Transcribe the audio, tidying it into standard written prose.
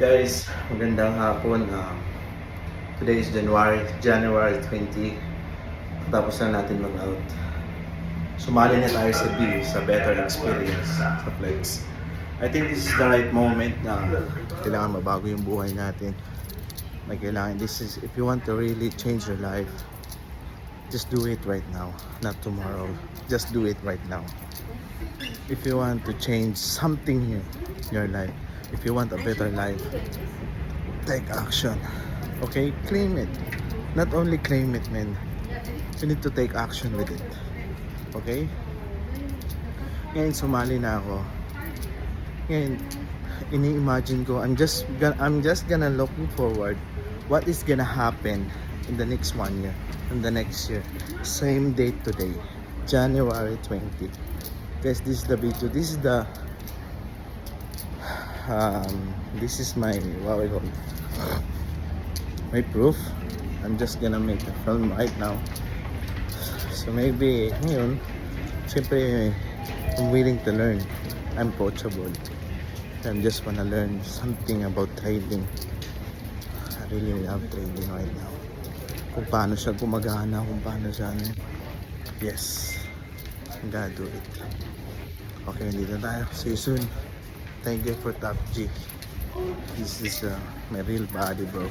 Guys, magandang hapon. Today is January 20. Tapos na natin mag-out. Sumali na tayo sa B, sa Better Experience, sa Flex. I think this is the right moment na kailangan mabago yung buhay natin. This is, if you want to really change your life, just do it right now, not tomorrow. Just do it right now. If you want to change something in your life, if you want a better life, take action. Okay? Claim it. Not only claim it, man. You need to take action with it. Okay? Ngayon, sumali na ako. Ngayon, ini-imagine ko, I'm just gonna looking forward what is gonna happen in the next 1 year, in the next year. Same date today, January 20. Guys, this is the video. This is my my proof. I'm just gonna make a film right now. So maybe ngayon, siyempre, I'm willing to learn. I'm coachable. I just wanna learn something about trading. I really love trading right now. Kung paano siya gumagana, kung paano siya yes, I'm gonna do it. Okay, dito tayo. See you soon. Thank you for Top G. This is my real body, bro.